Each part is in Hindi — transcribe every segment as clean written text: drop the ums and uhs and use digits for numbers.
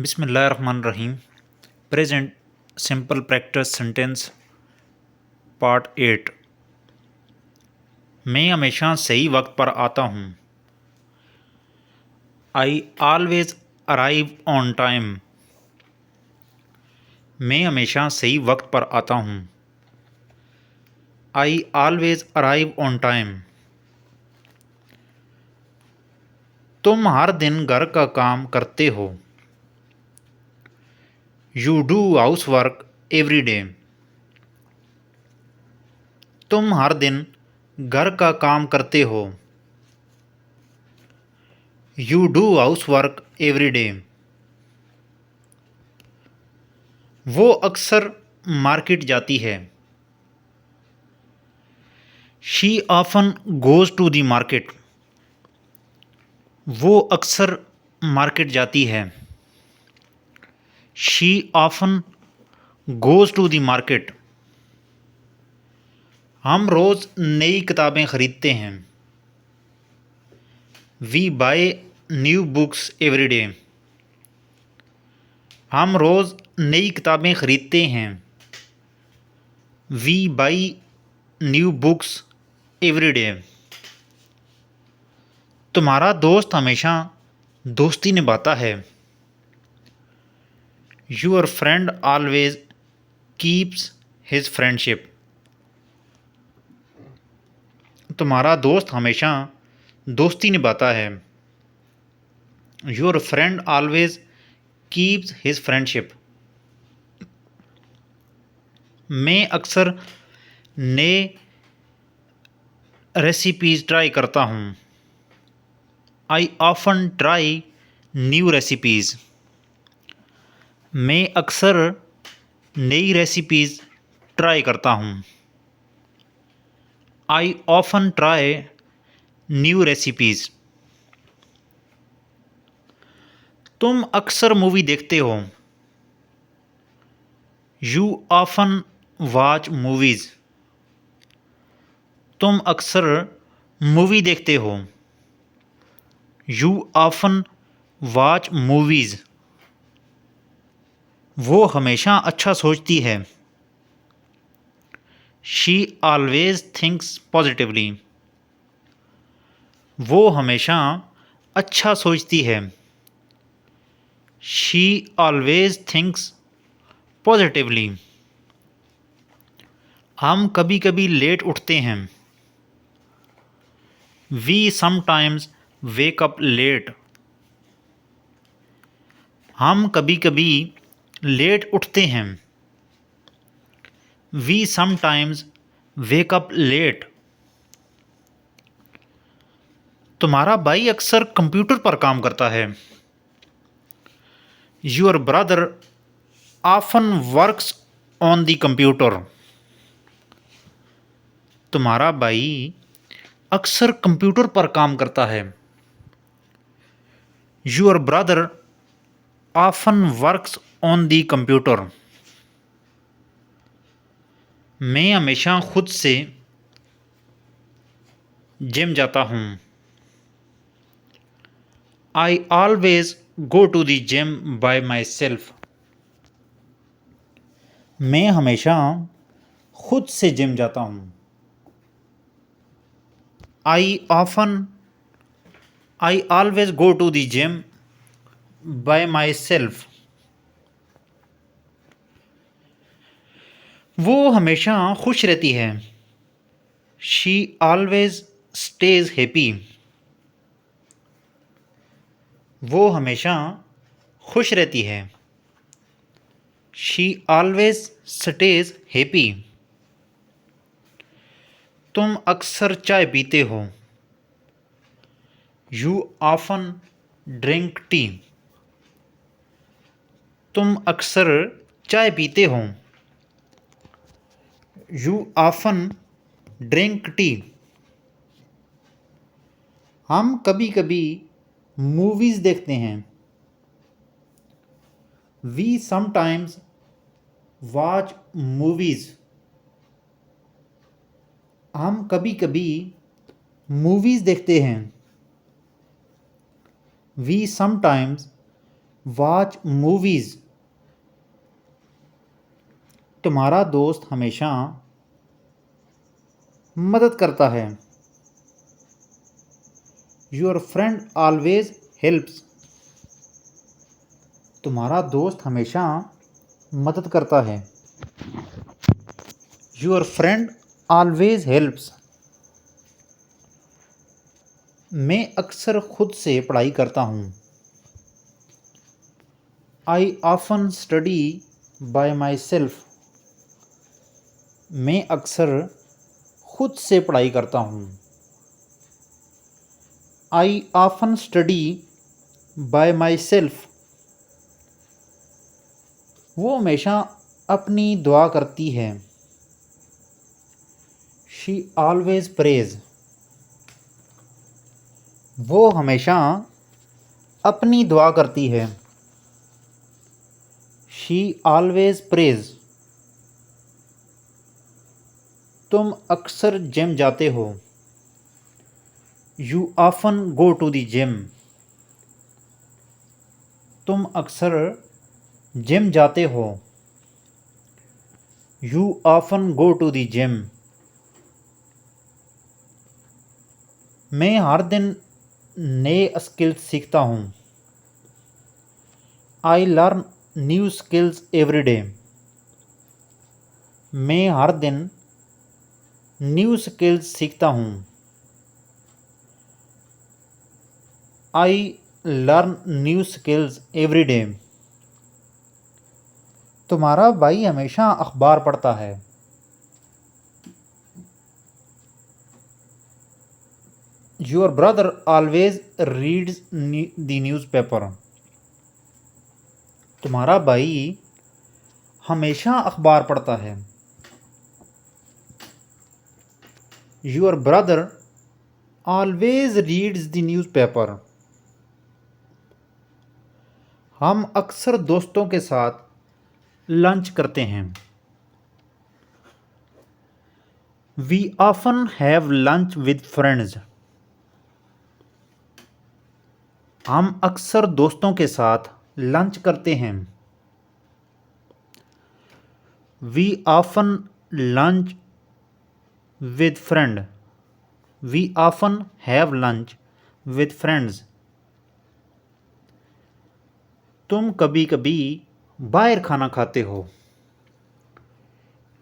बिस्मिल्लाहिर्रहमानिर्रहीम। Present simple practice sentence part 8। मैं हमेशा सही वक्त पर आता हूँ। I always arrive on time. मैं हमेशा सही वक्त पर आता हूँ। I always arrive on time. तुम हर दिन घर का काम करते हो। You do house work every day. तुम हर दिन घर का काम करते हो। You do house work every day. वो अक्सर मार्केट जाती है। She often goes to the market. वो अक्सर मार्केट जाती है। She often goes to the market. हम रोज़ नई किताबें खरीदते हैं। We buy new books every day. हम रोज़ नई किताबें खरीदते हैं। We buy new books every day. तुम्हारा दोस्त हमेशा दोस्ती निभाता है। Your friend always keeps his friendship. तुम्हारा दोस्त हमेशा दोस्ती निभाता है। Your friend always keeps his friendship. मैं अक्सर नए रेसिपीज़ ट्राई करता हूँ। I often try new recipes. मैं अक्सर नई रेसिपीज़ ट्राई करता हूँ। I often try new recipes. तुम अक्सर मूवी देखते हो। You often watch movies. तुम अक्सर मूवी देखते हो। You often watch movies. वो हमेशा अच्छा सोचती है। She always thinks positively. वो हमेशा अच्छा सोचती है। She always thinks positively. हम कभी कभी लेट उठते हैं। We sometimes wake up late. हम कभी कभी लेट उठते हैं। We sometimes wake up late. तुम्हारा भाई अक्सर कंप्यूटर पर काम करता है। Your brother often works on the computer. तुम्हारा भाई अक्सर कंप्यूटर पर काम करता है। Your brother often works on the computer. मैं हमेशा खुद से जिम जाता हूँ। I always go to the gym by myself. मैं हमेशा खुद से जिम जाता हूँ। I always go to the gym by myself. वो हमेशा खुश रहती है। She always stays happy. वो हमेशा खुश रहती है। She always stays happy. तुम अक्सर चाय पीते हो। You often drink tea. तुम अक्सर चाय पीते हो। You often drink tea. हम कभी कभी मूवीज़ देखते हैं। We sometimes watch movies. हम कभी कभी मूवीज़ देखते हैं। We sometimes watch movies. तुम्हारा दोस्त हमेशा मदद करता है। Your friend always helps. तुम्हारा दोस्त हमेशा मदद करता है। Your friend always helps. मैं अक्सर खुद से पढ़ाई करता हूँ। I often study by myself. मैं अक्सर खुद से पढ़ाई करता हूँ। I often study by myself. वो हमेशा अपनी दुआ करती है। She always prays. वो हमेशा अपनी दुआ करती है। She always prays. तुम अक्सर जिम जाते हो। You often go to the gym. तुम अक्सर जिम जाते हो। You often go to the gym. मैं हर दिन नए स्किल्स सीखता हूँ। I learn new skills every day. मैं हर दिन न्यू स्किल्स सीखता हूँ। I learn new skills every day. तुम्हारा भाई हमेशा अखबार पढ़ता है। Your brother always reads the newspaper. तुम्हारा भाई हमेशा अखबार पढ़ता है। Your brother always reads the newspaper. हम अक्सर दोस्तों के साथ लंच करते हैं। We often have lunch with friends. हम अक्सर दोस्तों के साथ लंच करते हैं। We often lunch with friend. We often have lunch with friends. तुम कभी कभी बाहर खाना खाते हो।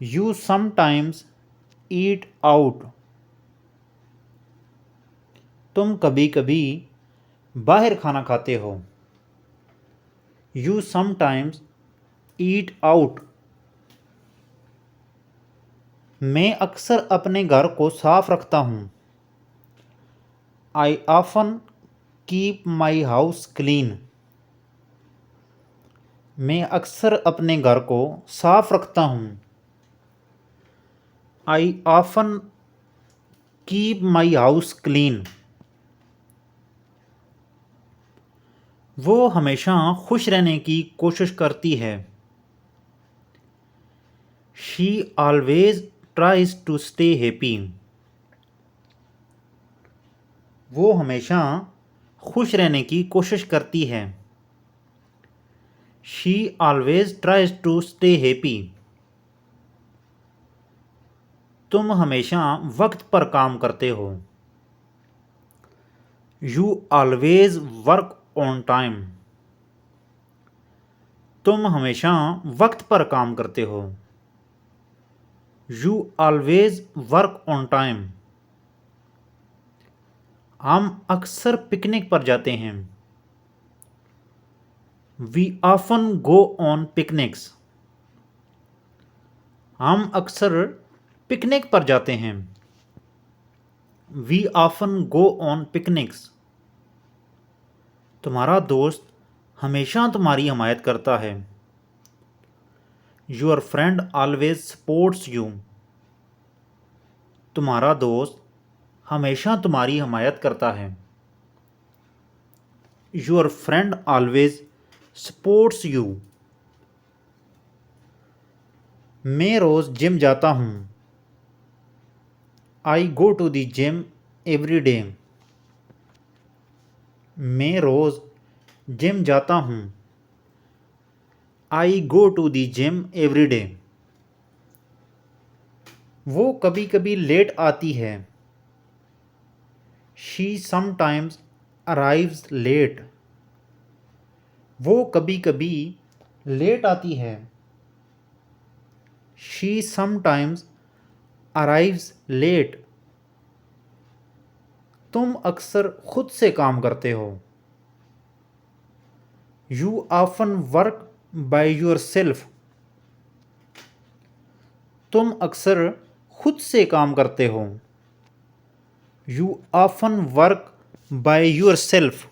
You sometimes eat out. तुम कभी कभी बाहर खाना खाते हो। You sometimes eat out. मैं अक्सर अपने घर को साफ रखता हूँ। I often keep my house clean. मैं अक्सर अपने घर को साफ रखता हूँ। I often keep my house clean. वो हमेशा खुश रहने की कोशिश करती है। She always tries to stay happy. वो हमेशा खुश रहने की कोशिश करती है। She always tries to stay happy. तुम हमेशा वक्त पर काम करते हो। You always work on time. तुम हमेशा वक्त पर काम करते हो। You always work on time. हम अक्सर पिकनिक पर जाते हैं। We often go on picnics. हम अक्सर पिकनिक पर जाते हैं। We often go on picnics. तुम्हारा दोस्त हमेशा तुम्हारी हिमायत करता है। Your friend always supports you. तुम्हारा दोस्त हमेशा तुम्हारी हिमायत करता है। Your friend always supports you. मैं रोज़ जिम जाता हूँ। I go to the gym every day. मैं रोज़ जिम जाता हूँ। I go to the gym every day. वो कभी कभी लेट आती है। She sometimes arrives late. वो कभी कभी लेट आती है। She sometimes arrives late. तुम अक्सर खुद से काम करते हो। You often work by your self. तुम अक्सर खुद से काम करते हो। You often work by your self.